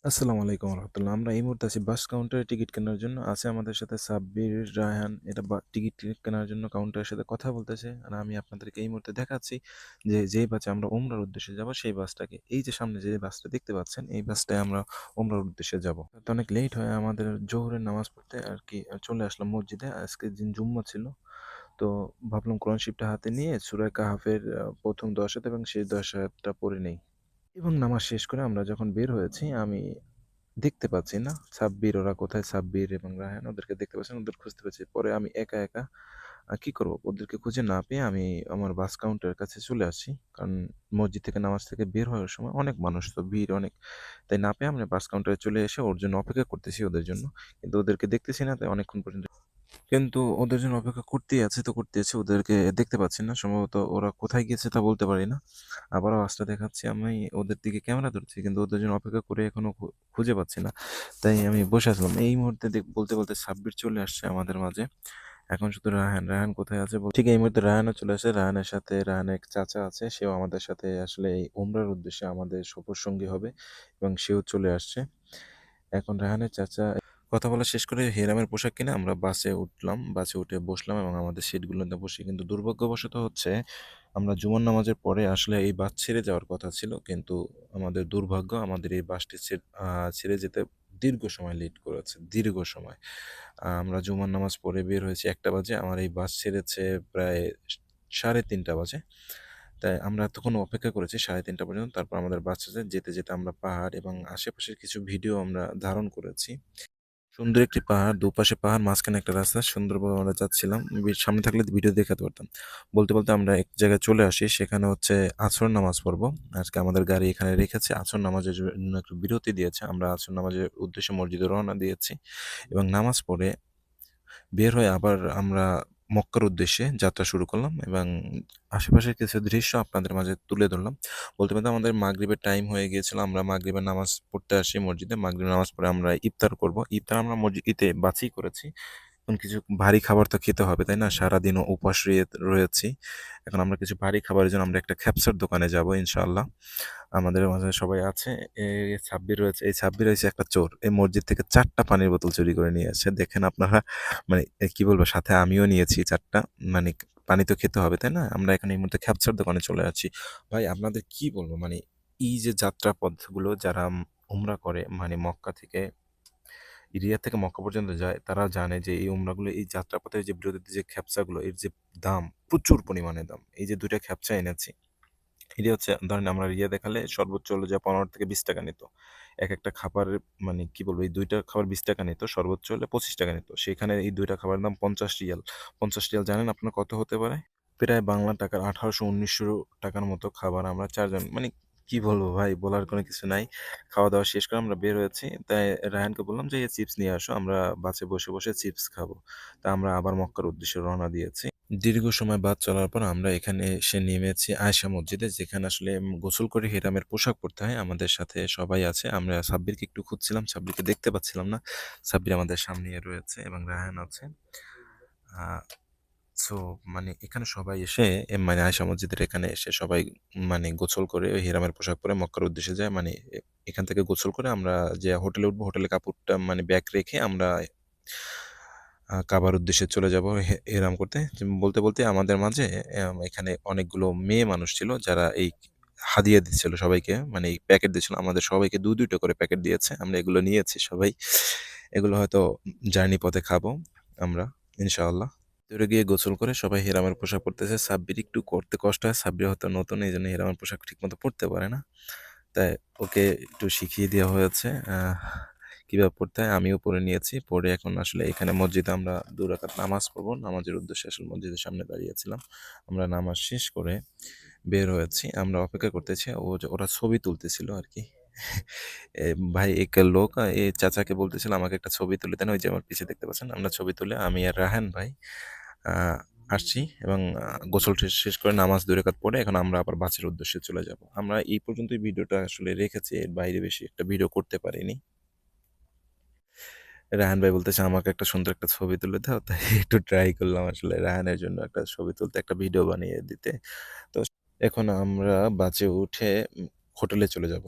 আসসালামু আলাইকুম রহমতুল্লাহ। আমরা এই মুহূর্তে আছি বাস কাউন্টারে টিকিট কেনার জন্য। আছে আমাদের সাথে সাব্বির, রায়হান। এটা টিকিট কেনার জন্য কাউন্টারের সাথে কথা বলতেছে। আর আমি আপনাদেরকে এই মুহূর্তে দেখাচ্ছি যে যেই বাসে আমরা উমরার উদ্দেশ্যে যাব সেই বাসটাকে। এই যে সামনে যে বাসটা দেখতে পাচ্ছেন এই বাসটায় আমরা উমরার উদ্দেশ্যে যাব। তো অনেক লেট হয় আমাদের জোহরের নামাজ পড়তে আর কি চলে আসলাম মসজিদে। আজকে দিন জুম্মা ছিল। তো ভাবলাম কোরআন শরীফটা হাতে নিয়ে সূরা কাহাফের প্রথম ১০ আয়াত এবং শেষ ১০ আয়াতটা পড়ে নেই। এবং নামাজ শেষ করে আমরা যখন বের হয়েছি আমি দেখতে পাচ্ছি না। সাব্বির ওরা কোথায়? সাব্বির এবং রায়হান ওদেরকে দেখতে পাচ্ছি না, ওদের খুঁজতে পাচ্ছি। পরে আমি একা, একা কি করব? ওদেরকে খুঁজে না পেয়ে আমি আমার বাস কাউন্টারের কাছে চলে আসি। কারণ মসজিদ থেকে নামাজ থেকে বের হওয়ার সময় অনেক মানুষ তো ভিড় অনেক। তাই না পেয়ে আমরা বাস কাউন্টারে চলে এসে ওর জন্য অপেক্ষা করতেছি ওদের জন্য। কিন্তু ওদেরকে দেখতেছি না তাই অনেকক্ষণ পর্যন্ত কিন্তু ওদের জন্য অপেক্ষা করতেই আছি তো করতেই আছি। ওদেরকে দেখতে পাচ্ছি না। সম্ভবত ওরা কোথায় গিয়েছে তা বলতে পারি না। আবারও আওয়াজটা দেখাচ্ছি। আমি ওদের দিকে ক্যামেরা ধরছি কিন্তু ওদের জন্য অপেক্ষা করে এখনো খুঁজে পাচ্ছি না। তাই আমি বসে আসলাম। এই মুহূর্তে বলতে, বলতে সাব্বির চলে আসছে আমাদের মাঝে। এখন শুধু রায়হান। রায়হান কোথায় আছে ঠিক এই মুহূর্তে রায়হানও চলে আসে। রায়হানের সাথে রায়হানের এক চাচা আছে। সেও আমাদের সাথে আসলে এই উমরার উদ্দেশ্যে আমাদের সফরসঙ্গী হবে এবং সেও চলে আসছে। এখন রায়হানের চাচা কথা বলা শেষ করে হিরামের পোশাক কিনে আমরা বাসে উঠলাম। বাসে উঠে বসলাম এবং আমাদের সিটগুলোতে বসি। কিন্তু দুর্ভাগ্যবশত হচ্ছে আমরা জুমার নামাজের পরে আসলে এই বাস ছেড়ে যাওয়ার কথা ছিল। কিন্তু আমাদের দুর্ভাগ্য আমাদের এই বাসটি ছেড়ে যেতে দীর্ঘ সময় লেট করেছে। দীর্ঘ সময়। আমরা জুমার নামাজ পড়ে বের হয়েছি ১টা বাজে। আমার এই বাস ছেড়েছে প্রায় ৩:৩০ বাজে। তাই আমরা এতক্ষণ অপেক্ষা করেছি ৩:৩০ পর্যন্ত। তারপর আমাদের বাস ছেড়ে যেতে, যেতে আমরা পাহাড় এবং আশেপাশের কিছু ভিডিও আমরা ধারণ করেছি। সুন্দর একটি পাহাড়, দুপাশে পাহাড়, মাঝখানে একটা রাস্তা। সুন্দরভাবে আমরা যাচ্ছিলাম। সামনে থাকলে ভিডিও দেখাতে পারতাম। বলতে, বলতে আমরা এক জায়গায় চলে আসি। সেখানে হচ্ছে আসর নামাজ পড়বো। আজকে আমাদের গাড়ি এখানে রেখেছে। আসর নামাজের জন্য একটু বিরতি দিয়েছে। আমরা আসর নামাজের উদ্দেশ্যে মসজিদে রওনা দিয়েছি এবং নামাজ পড়ে বের হয়ে আবার আমরা মক্কার উদ্দেশ্যে যাত্রা শুরু করলাম এবং আশেপাশের কিছু দৃশ্য আপনাদের মাঝে তুলে ধরলাম। বলতে বলতে আমাদের মাগরিবের টাইম হয়ে গিয়েছিল। আমরা মাগরিবের নামাজ পড়তে আসি মসজিদে। মাগরিবের নামাজ পড়ে আমরা ইফতার করব। ইফতার আমরা মসজিদে বাছই করেছি। এখন কিছু ভারী খাবার তো খেতে হবে, তাই না? সারাদিনও উপবাস রয়েছি। এখন আমরা কিছু ভারী খাবারের জন্য আমরা একটা খ্যাপসার দোকানে যাব ইনশাআল্লাহ। আমাদের মাঝে সবাই আছে। সাব্বির রয়েছে। এই সাব্বির হইছে একটা চোর। এই মসজিদ থেকে ৪ টা পানির বোতল চুরি করে নিয়ে আসছে। দেখেন আপনারা মানে কি বলবো সাথে আমিও নিয়েছি ৪ টা। মানে পানি তো খেতে হবে, তাই না? আমরা এখন এই মুহূর্তে খ্যাপসার দোকানে চলে যাচ্ছি। ভাই আপনাদের কি বলবো মানে এই যে যাত্রা পথগুলো যারা উমরা করে মানে মক্কা থেকে রিয়াদ থেকে মক্কা পর্যন্ত যায় তারা জানে যে এই উমরাগুলো এই যাত্রাপথের যে বিরতিতে যে খ্যাপসাগুলো এর যে দাম প্রচুর পরিমাণে দাম। এই যে ২ টা খ্যাপসা এনেছি। এটি হচ্ছে ধরেন আমরা রিয়া দেখালে সর্বোচ্চ হলো যে ১৫ থেকে ২০ টাকা নিত। একটা খাবারের মানে কি বলবো এই ২ টা খাবার ৳২০ নিত, সর্বোচ্চ হলে ৳২৫ নিত। সেখানে এই ২ টা খাবারের দাম ৳৫০ ৳৫০ জানেন আপনার কত হতে পারে? প্রায় বাংলা টাকার ১৮০০-১৯০০ মতো খাবার আমরা ৪ জন মানে কি বলবো ভাই বলার কোনো কিছু নাই। খাওয়া-দাওয়া শেষ করে আমরা বের হয়েছি। তাই রায়হানকে বললাম যে, "চিপস নিয়ে আসো। আমরা বাসে বসে, বসে চিপস খাবো।" তা আমরা আবার মক্কার উদ্দেশ্যে রওনা দিয়েছি। দীর্ঘ সময় বাস চলার পর আমরা এখানে এসে নেমেছি আয়েশা মসজিদে, যেখানে আসলে গোসল করে হিরামের পোশাক পরতে হয়। আমাদের সাথে সবাই আছে। আমরা সাব্বিরকে একটু খুঁজছিলাম, সাব্বিরকে দেখতে পাচ্ছিলাম না। সাব্বির আমাদের সামনেই রয়েছে এবং রায়হান আছে। আ সো মানে এখানে সবাই এসে মানে আয়েশা মসজিদের এখানে এসে সবাই মানে গোসল করে ওই হিরামের পোশাক পরে মক্কার উদ্দেশ্যে যায়। মানে এখান থেকে গোসল করে আমরা যে হোটেলে উঠবো, হোটেলে কাপড়টা মানে ব্যাগ রেখে আমরা কাবার উদ্দেশ্যে চলে যাব ইহরাম করতে। বলতে, বলতে আমাদের মাঝে এখানে অনেকগুলো মেয়ে মানুষ ছিল যারা এই হাদিয়া দিচ্ছিল সবাইকে। মানে এই প্যাকেট দিচ্ছিল। আমাদের সবাইকে ২ টা করে প্যাকেট দিয়েছে। আমরা এগুলো নিয়েছি সবাই। এগুলো হয়তো জার্নি পথে খাবো আমরা ইনশাআল্লাহ। ভিতরে গিয়ে গোসল করে সবাই হিরামের পোশাক পরতেছে। সাব্বির একটু করতে কষ্ট হয়। সাব্বির হয়তো নতুন এইজন্য হিরামের পোশাক ঠিকমতো পরতে পারে না। তাই ওকে একটু শিখিয়ে দেওয়া হয়েছে কিভাবে পড়তে হয়। আমিও পড়ে নিয়েছি। পড়ে এখন আসলে এখানে মসজিদে আমরা ২ রাকাত নামাজ পড়বো। নামাজের উদ্দেশ্যে আসলে মসজিদের সামনে দাঁড়িয়েছিলাম। আমরা নামাজ শেষ করে বের হয়েছি। আমরা অপেক্ষা করতেছি। ওরা ছবি তুলতেছিল আরকি। এ ভাই এক লোক এই চাচাকে বলতেছিল আমাকে একটা ছবি তুলে দেন। ওই যে আমার পিছে দেখতে পাচ্ছেন। আমরা ছবি তুলে আমি আর রায়হান ভাই আ আসছি এবং গোসল শেষ করে নামাজ ২ রাকাত পড়ে এখন আমরা আবার বাসের উদ্দেশ্যে চলে যাব। আমরা এই পর্যন্তই ভিডিওটা আসলে রেখেছি। এর বাইরে বেশি একটা ভিডিও করতে পারিনি। রায়হান ভাই বলতেছে আমাকে একটা সুন্দর একটা ছবি তুলে দাও। তাই একটু ট্রাই করলাম আসলে রায়হানের জন্য একটা ছবি তুলতে, একটা ভিডিও বানিয়ে দিতে। তো এখন আমরা বাসে উঠে হোটেলে চলে যাব।